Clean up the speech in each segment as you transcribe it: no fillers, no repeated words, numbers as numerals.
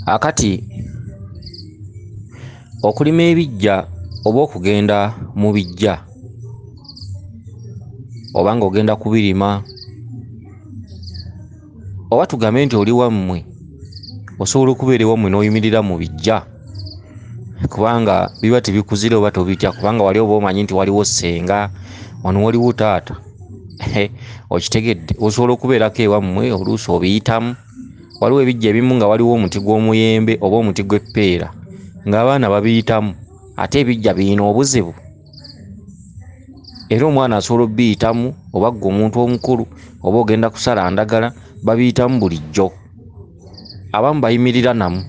Akati okulima ebijja oba okugenda mu bijja oba ng'ogenda kubirima oba tugambe nti oli wammwe osobola okubeera ewammwe n'oyimirira mu bijja kubanga biba tebikuzira oba tobitya kubanga wali oba omanyi nti waliwo ssenga wano waliwo taata okitegedde osobola okubeerako ewammwe oluusi obiyitamu. Waliwo ebijja ebimu nga waliwo omuti gw'omuyembe oba omuti gw'eppeera ng'abaana babiyitamu ate ebijja birina obuzibu era omwana asobola obbiyitamu oba ggwe omuntu omukulu oba ogenda kusala ndagala babiyitamu bulijjo. Abamu bayimirira namu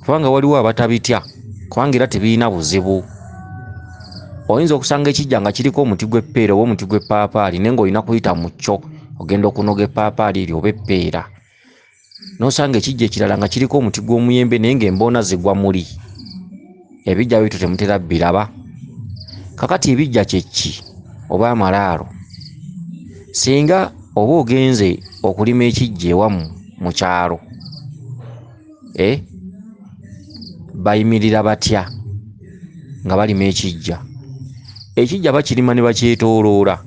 kubanga waliwo abatabitya kubanga era tebirina buzibu. Oyinza okusanga ekijja nga kiriko omuti gw'eppeera oba omuti gw'eppaapaali naye ng'olina kuyita mu kyo ogenda okunoga eppaapaali eryo oba eppeera. N'osanga ekijja ekirala nga kiriko omuti gw'omuyembe naye ng'emboona zigwa muli. Ebijja bityo temutera biraba. Kakati ebijja kye ki oba amalaalo? Singa oba ogenze okulima ekijja ewamu mu kyalo bayimirira batya nga balima ekijja? Ekijja bakirima ne bakyetooloola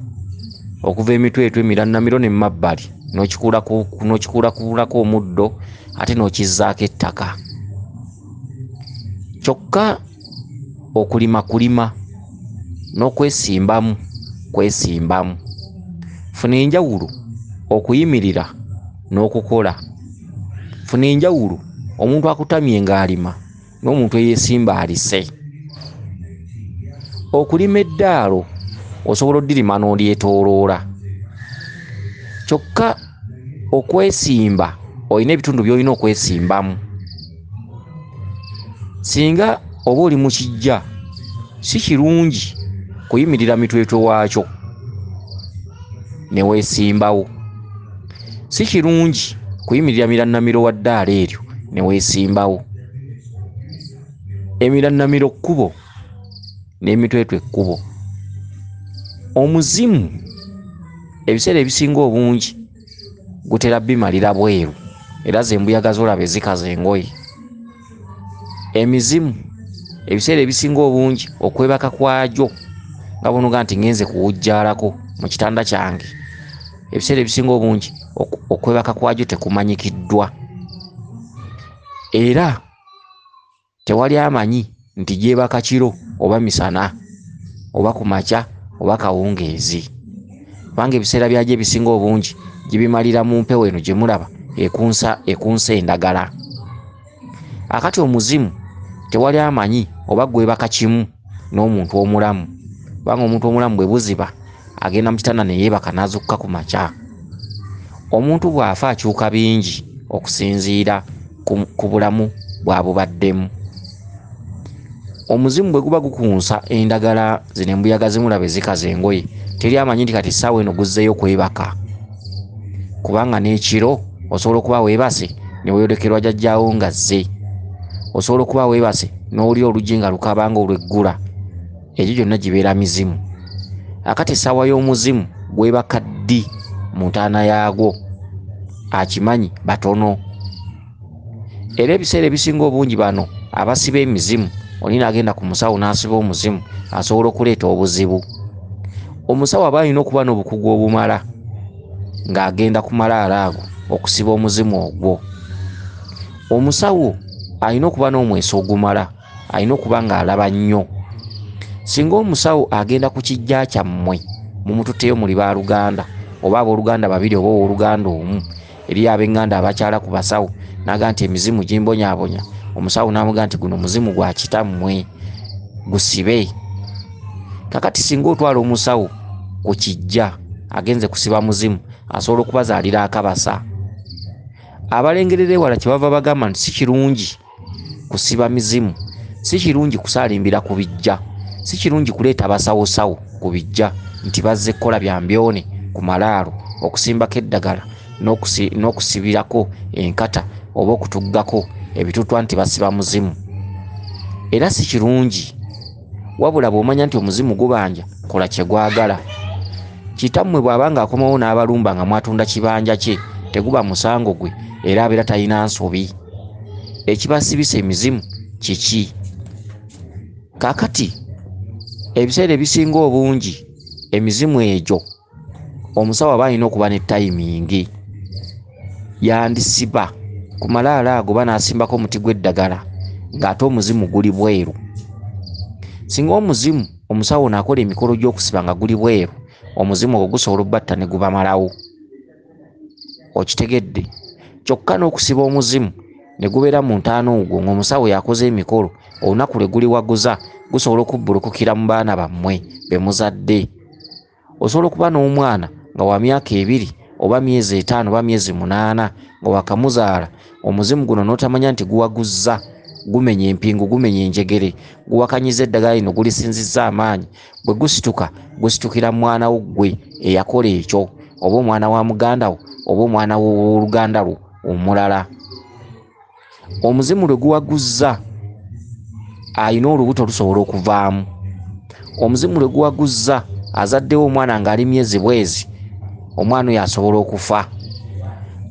okuva emitwetwe emirannamiro ne mabbali n'okikuulakuulako omuddo ate n'okizzaako ettaka. Kyokka okulima kulima n'okwesimbamu kwesimbamu. Funa enjawulo okuyimirira n'okukola. Funa enjawulo omuntu akutamye ng'alima n'omuntu eyeesimba alise. Okulima eddaalo osobola oddirima n'olyetooloola. Kyokka okwesimba olina ebitundu by'olina okwesimbamu. Singa oba oli mu kijja si kirungi kuyimirira mitwetwe waakyo ne weesimbawo. Si kirungi kuyimirira mirannamiro wa ddaala eryo ne weesimbawo. Emirannamiro kkubo n'emitwetwe kkubo. Omuzimu ebiseera ebisinga obungi gutera bimalira bweru era ze mbuyaga z'olaba ezikaza engoye. Emizimu ebiseera ebisinga obungi okwebaka kwagyo nga bonoga nti ngenze kuwujjaalako mu kitanda kyange. Ebiseera ebisinga obungi okwebaka kwagyo tekumanyikiddwa era tewali amanyi nti gyebaka kiro oba misana oba ku makya oba kawungeezi kubanga ebiseera byagyo ebisinga obungi gibimalira mu mpewo eno gye mulaba ekunsa endagala. Akati omuzimu tewali amanyi oba gwebaka kimu n'omuntu omulamu kubanga omuntu omulamu bwe buziba agenda mu kitanda ne yeebaka n'azukka ku makya. Omuntu bw'afa akyuka bingi okusinziira ku bulamu bw'abubaddemu. Omuzimu bwe guba gukunsa endagala zino embuyaga zimulaba ezikaza engoye teri amanyi nti kati essaawa eno guzzeeyo kwebaka kubanga n'ekiro osobola okuba weebase ne weeyolekerwa jjajjaawo nga zze. Osobola okuba weebase n'olya oluggi nga lukabanga olweggula. Egyo gyonna gibeera mizimu. Akati essaawa y'omuzimu gwebaka ddi mu ntaana yaagwo akimanyi batono. Era ebiseera ebisinga obungi bano abasiba emizimu olina agenda ku musawo n'asiba omuzimu asobola okuleeta obuzibu. Omusawo aba alina okuba n'obukugu obumala ng'agenda ku malaalo ago okusiba omuzimu ogwo. Omusawo alina okuba n'omweso ogumala, alina okuba ng'alaba nnyo. Singa omusawo agenda ku kijja kyammwe mumututteyo muli baaluganda oba abooluganda babiri oba owooluganda omu eri ab'enganda abakyala ku basawo n'aga nti emizimu gimbonyaabonya, omusawo n'amuga nti guno muzimu gwa kitammwe gusibe. Kakati singa otwala omusawo ku kijja agenze kusiba muzimu asobola okubazaalira akabasa. Abalengerera ewala kyebava bagamba nti si kirungi kusiba mizimu, si kirungi kusaalimbira ku bijja, si kirungi kuleeta basawosawo ku bijja nti bazze kukola byambyone ku malaalo okusimbako eddagala n'okusibirako enkata oba okutuggako ebituttwa nti basiba muzimu. Era si kirungi, wabula bw'omanya nti omuzimu gubanja kola kye gwagala. Kitammwe bw'abanga akomawo n'abalumba nga mwatunda kibanja kye teguba musango gwe era abeera talina nsobi. ekibasibisa emizimu kiki? Kakati ebiseera ebisinga obungi emizimu egyo omusawo aba alina okuba ne tayimingi, yandisiba ku malaalo ago banaasimbako omuti gw'eddagala ng'ate omuzimu guli bweru. Singa omuzimu omusawo naakola emikolo gy'okusiba nga guli bweru, omuzimu ogwo gusobola obbatta ne gubamalawo. Okitegedde? Kyokka n'okusiba omuzimu ne gubeera mu ntaano ogwo ng'omusawo yakoze emikolo, olunaku lwe guliwaguza gusobola okubbulukukira mu baana bammwe be muzadde. Osobola okuba n'omwana nga wa myaka 2 oba myezi 5 oba myezi 8 nga wakamuzaala, omuzimu guno n'otamanya nti guwaguzza, gumenya empingu, gumenya enjegere, guwakanyiza eddagala lino, gulisinzizza amaanyi. Bwe gusituka gusitukira mwana wo ggwe eyakola ekyo, oba omwana wa muganda wo oba omwana w'oluganda lwo omulala. Omuzimu lwe guwaguzza ayina olubuto lusobola okuvaamu. Omuzimu lwe guwaguzza azaddewo omwana ng'ali myezi bwezi, omwana oyo asobola okufa.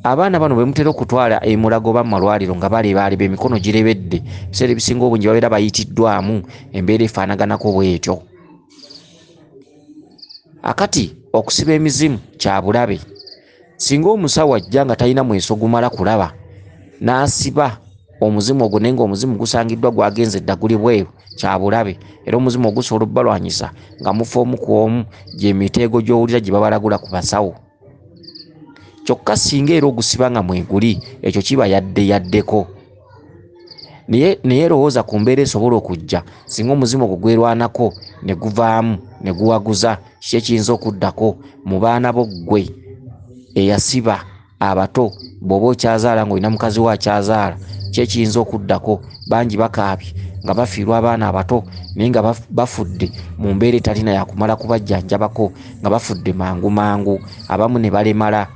Abaana bano bwe mutera okutwala emulago oba malwaliro nga balebaleba emikono girebedde, ebiseera ebisinga obungi babeera bayitiddwamu embeera efaanaganako bw'etyo. Akati okusiba emizimu kya bulabe. Singa omusawo ajja nga talina mweso gumala kulaba n'asiba omuzimu ogwo naye ng'omuzimu gusangiddwa gwagenze dda guli bweru, kya bulabe. Era omuzimu ogusobola obbalwanyisa nga mufa omu ku omu, gy'emiteego gy'owulira gye babalagula ku basawo. Kyokka singa era ogusiba nga mweguli, ekyo kiba yaddeko. Naye lowooza ku mbeera esobola okujja singa omuzimu ogwo gwerwanako ne guvaamu ne guwaguza, kiki ekiyinza okuddako mu baana bo ggwe eyasiba abato? Bw'oba okyazaala ng'olina mukazi we akyazaala, kiki ekiyinza okuddako? Bangi bakaabye nga bafiirwa abaana abato naye nga bafudde mu mbeera etalina yakumala kubajjanjabako, nga bafudde mangu mangu, abamu ne balemala.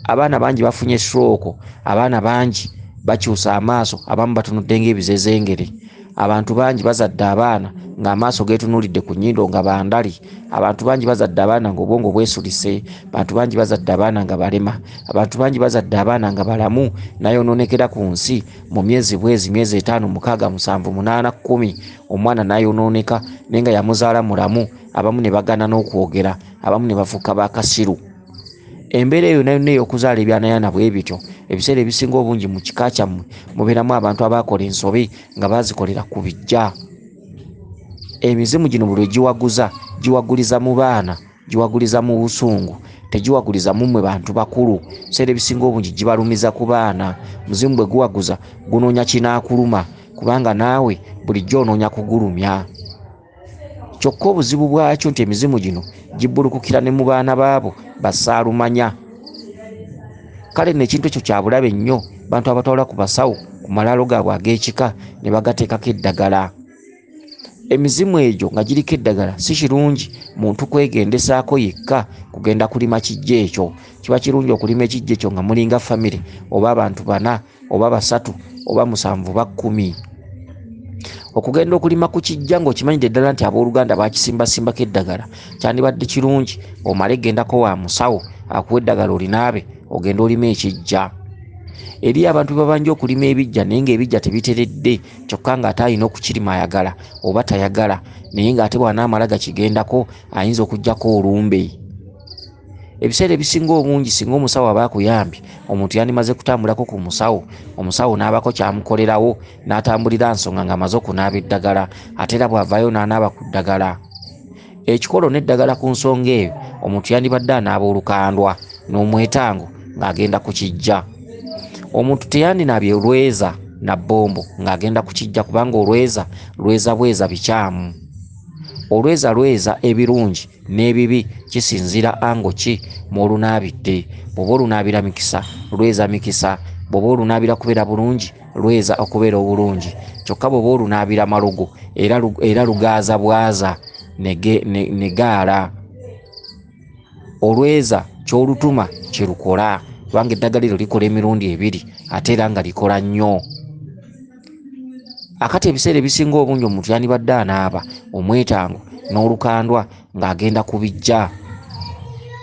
Abaana bangi bafunye stroke, abaana bangi bakyusa amaaso, abamu batunudde ng'ebizezengere. Abantu bangi bazadde abaana ng'amaaso geetunuulidde ku nnyindo nga bandali. Abantu bangi bazadde abaana ng'obwongo bwesulise. Abantu bangi bazadde abaana nga balema. Abantu bangi bazadde abaana nga balamu n'ayonoonekera ku nsi mu myezi bwezi, myezi 5, 6, 7, 8, 10. Omwana n'ayonooneka naye nga yamuzaala mulamu. Abamu ne bagana n'okwogera, abamu ne bafuuka bakasiru. Embeera eyo nayo ey'okuzaala ebyanayana bwe bityo, ebiseera ebisinga obungi mu kika kyammwe mubeeramu abantu abaakola ensobi nga baazikolera ku bijja. Emizimu gino buli giwaguza, giwaguliza mu baana, giwaguliza mu busungu, tegiwaguliza mu mmwe bantu bakulu. Ebiseera ebisinga obungi gibalumiza ku baana. Muzimu bwe guwaguza gunoonya kinaakuluma, kubanga naawe bulijjo onoonya kugulumya. Kyokka obuzibu bwakyo nti emizimu gino gibbulukukira ne mu baana baabo basaalumanya. Kale n'ekintu ekyo kya bulabe nnyo, bantu abatwala ku basawo ku malaalo gaabwe ag'ekika ne bagateekako eddagala. Emizimu egyo nga giriko eddagala si kirungi muntu kwegendesaako yekka kugenda kulima kijja ekyo. Kiba kirungi okulima ekijja ekyo nga mulinga famire, oba abantu 4 oba 3 oba 7 oba 10. Okugenda okulima ku kijja ng'okimanyidde ddala nti abooluganda baakisimbasimbako eddagala, kyandibadde kirungi omale gendako wa musawo akuwa eddagala olinaabe ogenda olima ekijja. Eri abantu babanja okulima ebijja naye ng'ebijja tebiteredde, kyokka ng'ate alina okukirima ayagala oba tayagala, naye ng'ate bw'anaamala gakigendako ayinza okuggyako olumbe. Ebiseera ebisinga obungi singa omusawo aba akuyambye, omuntu yandimaze kutambulako ku musawo, omusawo n'abako kyamukolerawo n'atambulira nsonga ng'amaze okunaaba eddagala, ate era bw'avaayo n'anaaba ku ddagala. Ekikolo n'eddagala ku nsonga eyo, omuntu yandibadde anaaba olukandwa n'omwetango ng'agenda ku kijja. Omuntu teyandinaabye olweza na bbombo ng'agenda ku kijja, kubanga olweza bweza bikyamu. Olweza lweza ebirungi n'ebibi, kisinzira ango ki mw'olunaabidde. Bw'oba olunaabira mikisa, lweza mikisa. Bw'oba olunaabira kubeera bulungi, lweza okubeera obulungi. Kyokka bw'oba olunaabira malogo era lugaaza bwaza ne gaala. Olweza ky'olutuma kirukola, kubanga eddagala lyo likola emirundi 2 ate era nga likola nnyo. Akati ebiseera ebisinga obungi omuntu yandibadde anaaba omwetango n'olukandwa ng'agenda ku bijja.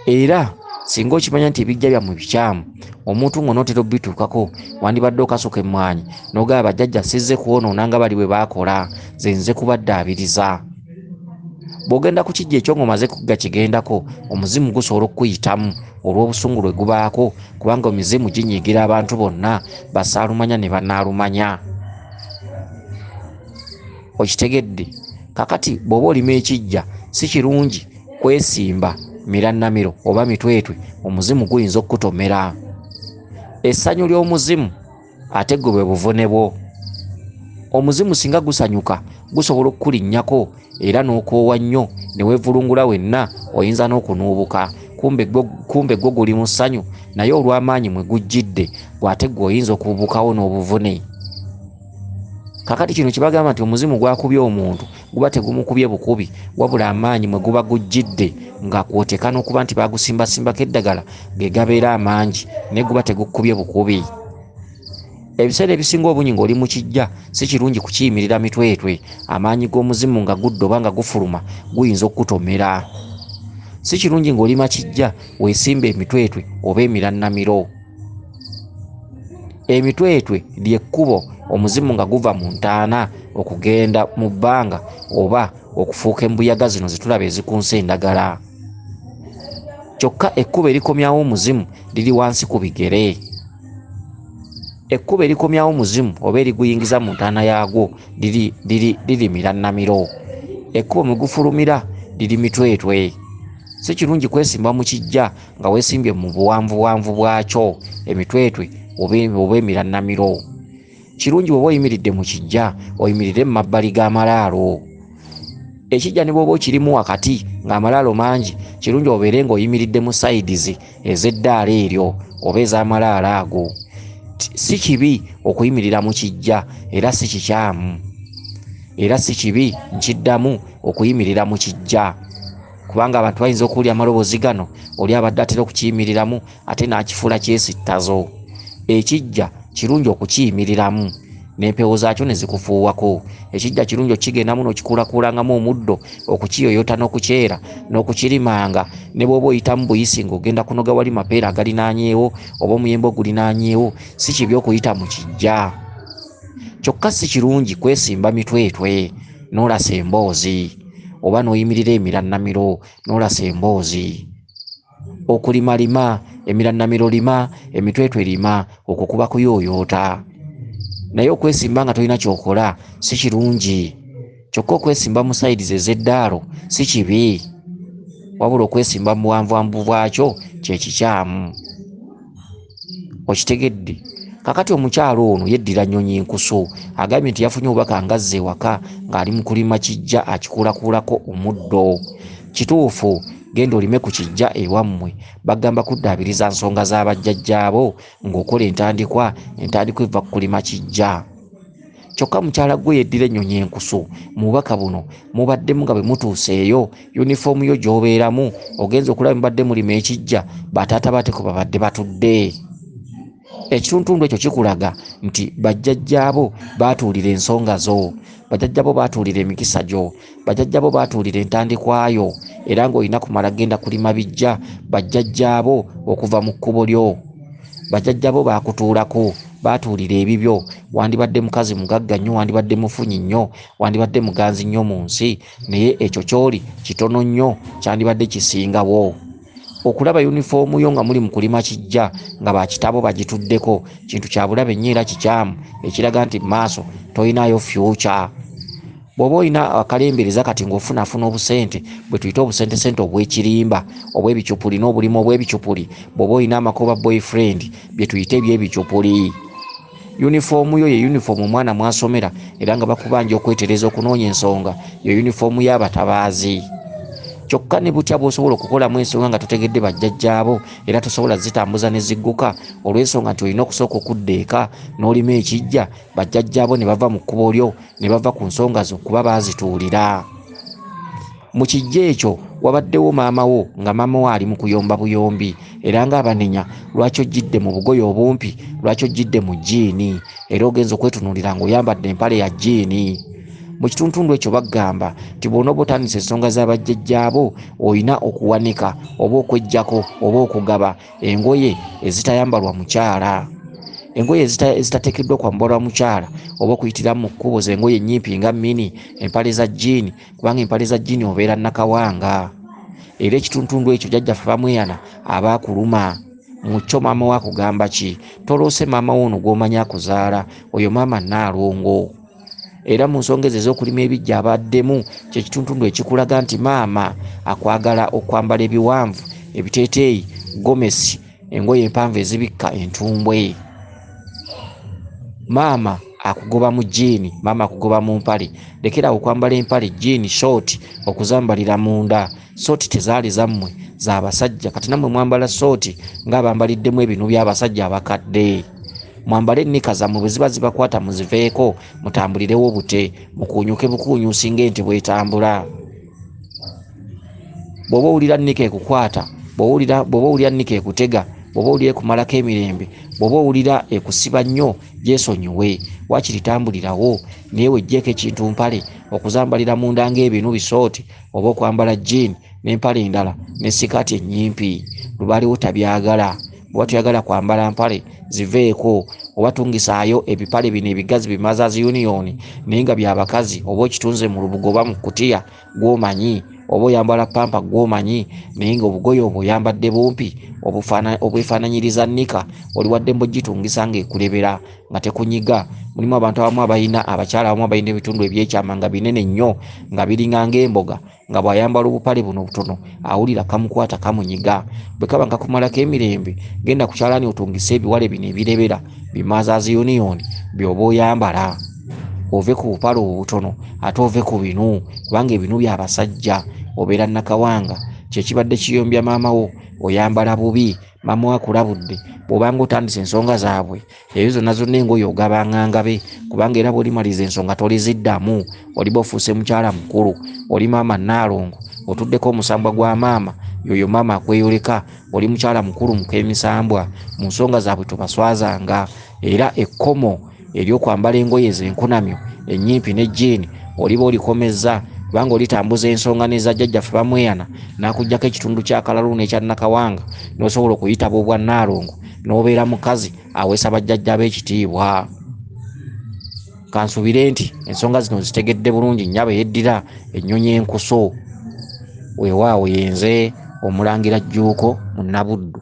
Era singa okimanya nti ebijja byammwe bikyamu omuntu ng'onootera obituukako wandibadde okasuka emmwanyi n'ogaba bajjajja sizze kuwonoona nga bali bwe baakola nze kubaddaabiriza. Bw'ogenda ku kijja ekyo ng'omaze kugakigendako omuzimu gusobola okukuyitamu olw'obusungu lwe gubaako kubanga emizimu ginyiigira abantu bonna basaalumanya ne bannaalumanya. Okitegedde? Kakati bw'oba olima ekijja si kirungi kwesimba mirannamiro oba mitwetwe, omuzimu guyinza okukutomera. Essanyu ly'omuzimu ate gwe bwe buvune bwo. Omuzimu singa gusanyuka gusobola okukulinnyako era n'okoowa nnyo ne weevulungula wenna, oyinza n'okunuubuka. Kumbe gwo guli mu ssanyu naye olw'amaanyi mwe gujjidde gw'ate gwe oyinza okubuukawo n'obuvune. Kakati kino kibagamba nti omuzimu gwakubye omuntu guba tegumukubye bukubi, wabula amaanyi mwe guba gujjidde nga kwoteka n'okuba nti bagusimbasimbako eddagala ge gabeera amangi naye guba tegukubye bukubi. Ebiseera ebisinga obungi ng'oli mu kijja si kirungi kukiyimirira mitwetwe. Amaanyi g'omuzimu nga gudda oba nga gufuluma guyinza okukutomera. Si kirungi ng'olima kijja weesimba emitwetwe oba emirannamiro. Emitwetwe ly'ekkubo omuzimu nga guva mu ntaana okugenda mu bbanga oba okufuuka embuyaga zino zetulaba ezikunsa endagala. Kyokka ekkubo erikomyawo omuzimu liri wansi ku bigere. Ekkubo erikomyawo omuzimu oba eriguyingiza mu ntaana yaagwo liri mirannamiro. Ekkubo mwe gufulumira liri mitwetwe. Si kirungi kwesimba mu kijja nga weesimbye mu buwanvuwanvu bwakyo emitwetwe oba emirannamiro. Kirungi bw'oba oyimiridde mu kijja oyimirire mu mabbali g'amalaalo. Ekijja ne bw'oba okirimu wakati ng'amalaalo mangi, kirungi obeere ng'oyimiridde mu sayidizi ez'eddaala eryo oba ez'amalaalo ago. Si kibi okuyimirira mu kijja era si kikyamu. Era si kibi nkiddamu okuyimirira mu kijja. Kubanga abantu bayinza okuwulya amaloboozi gano oli abadde atera okukiyimiriramu ate n'akifuula kyesittazo. Ekijja kirungi okukiyimiriramu n'empewo zaakyo ne zikufuuwako. Ekijja kirungi okigendamu n'okikuulakuulangamu omuddo, okukiyoyota n'okukyera n'okukirimanga. Ne bw'oba oyitamu buyisi ng'ogenda kunoga wali mapeera agalinaanyeewo oba omuyembe ogulinaanyeewo, si kibi okuyita mu kijja. Kyokka si kirungi kwesimba mitwetwe n'olasa emboozi oba n'oyimirira emirannamiro n'olasa emboozi. Okulima lima, emirannamiro lima, emitwetwe lima, okwo kuba kuyooyoota. Naye okwesimba nga tolina kyokola si kirungi. Kyokka okwesimba mu sayidizi ez'eddaalo si kibi, wabula okwesimba mu buwanvuwanvu bwakyo kye kikyamu. Okitegedde? Kakati omukyalo ono yeddira Nnyonyi Nkusu agambye nti yafunye obubaka ngazze ewaka ng'ali mu kulima kijja akikuulakuulako omuddo. Kituufu, genda olime ku kijja ewammwe. Bagamba kuddaabiriza nsonga z'abajjajjaabo ng'okola entandikwa eva ku kulima kijja. Kyokka mukyala gwe yeddira Ennyonyi Enkusu mu bubaka buno mubaddemu nga bwe mutuuseeyo yunifoomu yo gy'obeeramu ogenza okulaba mubadde mulima ekijja bataata bateko babadde batudde. Ekituntundu ekyo kikulaga nti bajjajjaabo baatuulira ensonga zo, bajjajjaabo baatuulira emikisa gyo, bajjajjaabo baatuulira entandikwayo, era ng'olina kumala genda kulima bijja bajjajjaabo okuva mu kkubo lyo. Bajjajjaabo baakutuulako, baatuulira ebibyo. Wandibadde mukazi mugagga nnyo, wandibadde mufunyi nnyo, wandibadde muganzi nnyo mu nsi, naye ekyo ky'oli kitono nnyo, kyandibadde kisingawo. Okulaba yunifoomu yo nga muli mu kulima kijja nga bakitabo bagituddeko kintu kya bulabe nnyo era kikyamu ekiraga nti maaso tolinayo future. Bw'oba olina akalembereza kati ng'ofunafuna obusente bwe tuyita obusentesente obw'ekirimba obw'ebicupuli n'obulimu obw'ebicupuli, bw'oba olina amakoba boyfriend bye tuyita eby'ebicupuli. Yunifoomu yo ye yunifoomu omwana mwasomera era nga bakubanja okwetereza okunoonya ensonga, yo yunifoomu y'abatabaazi. Kyokka ne butya bw'osobola okukolamu ensonga nga totegedde bajjajjaabo era tosobola zitambuza ne zigguka olw'ensonga nti olina okusooka okudda eka n'olima ekijja bajjajjaabo ne bava mu kkubo lyo ne bava ku nsonga zo kuba baazituulira. Mu kijja ekyo wabaddewo maama wo nga maama wo ali mu kuyomba buyombi era ng'abanenya lwaki ojjidde mu bugoye obumpi, lwaki ojjidde mu jjiini era ogenza okwetunuulira ng'oyambadde empale ya jjiini. mu kitundu ekyo bagamba nti bw'ona botandisa ensonga z'abajjajjaabo olina okuwanika oba okwejjako oba okugaba engoye ezitayambalwa mukyala. Engoye ezitateekeddwa kwambalwa mukyala oba okuyitira mu kkubo z'engoye ennyimpi nga mini, empale za jjiini, kubanga empale za jjiini obeera nakawanga. Era ekitundu ekyo jjajjaffe bamweyana abaakuluma mu kyo maama we akugamba ki? Toloose maama wo ono gw'omanyi akuzaala, oyo maama Nnaalongo. Era mu nsonga ezo ez'okulima ebiggya abaddemu kyekitundu ekikulaga nti maama akwagala okwambala ebiwanvu, ebiteeteeyi, gomesi, engoye empanvu ezibikka entumbwe. Maama akugoba mu jjiini, maama akugoba mu mpale. Lekera okwambala empale jjiini short okuzambalira munda. Sooti tezaali zammwe, za basajja. Kati nammwe mwambala sooti ng'abambaliddemu ebinu by'abasajja abakadde. Mwambale ennika zammwe bwe ziba zibakwata muziveeko, mutambulirewo bute, mukuunyuke bukuunyuusi ng'ente bw'etambula. Bw'oba owulira nnika ekukwata, bw'oba owulira nnika ekutega, bw'oba owulira ekumalako emirembe, bw'oba owulira ekusiba nnyo, gyesonyiwe, waakiri tambulirawo, naye weggyeko ekintu mpale okuzambalira munda ng'ebinu bisooti oba okwambala jjiini n'empale endala ne sikaati ennyimpi. Lubaaliwo tabyagala. Bw'oba toyagala kwambala mpale ziveeko, oba tungisaayo ebipale bino ebigazi Mothers Union naye nga byabakazi, oba okitunze mu lubugo oba mu kutiya gw'omanyi, oba oyambala pampa gw'omanyi naye nga obugoye obwo oyambadde bumpi obwefaananyiriza nnika, oli wadde mbogitungisa ng'ekulebera nga tekunyiga. Mulimu abantu abamu abalina abakyala abamu abalina ebitundu ebyekyama nga binene nnyo nga biringa ng'emboga, nga bw'ayambala obupale buno butono awulira kamukwata kamunyiga. Bwe kaba nga kumalako emirembe, genda ku kyalaani otungise ebiwale bino ebirebera Mothers Union by'oba oyambala. Ove ku bupale obutono ate ove ku binu, kubanga ebinu by'abasajja, obeera nakawanga. Kyekibadde kiyombya maama wo, oyambala bubi, maama wo akulabudde. Bw'obanga otandise ensonga zaabwe eyo zonna engoye ogabanga ngabe, kubanga era bw'olimaliza ensonga toliziddamu, oliba ofuuse mukyala mukulu, oli maama Nnaalongo, otuddeko omusambwa gwa maama, yoyo maama akweyoleka, oli mukyala mukulu mukeemisambwa. Mu nsonga zaabwe tobaswazanga. Era ekkomo ery'okwambala engoye ez'enkunamyo ennyimpi ne jjiini oliba olikomezza, kubanga olitambuza ensonga n'eza jjajjaffe bamweyana n'akuggyako ekitundu ky'akalalu n'ekya Nakawanga, n'osobola okuyitaba obwa Nnaalongo, n'obeera mukazi aweesa bajjajja b'ekitiibwa. Kansubire nti ensonga zino zitegedde bulungi. Nnyaba yeddira ennyonyi enkuso. Weewaawo yenze Omulangira Jjuuko Munnabuddu.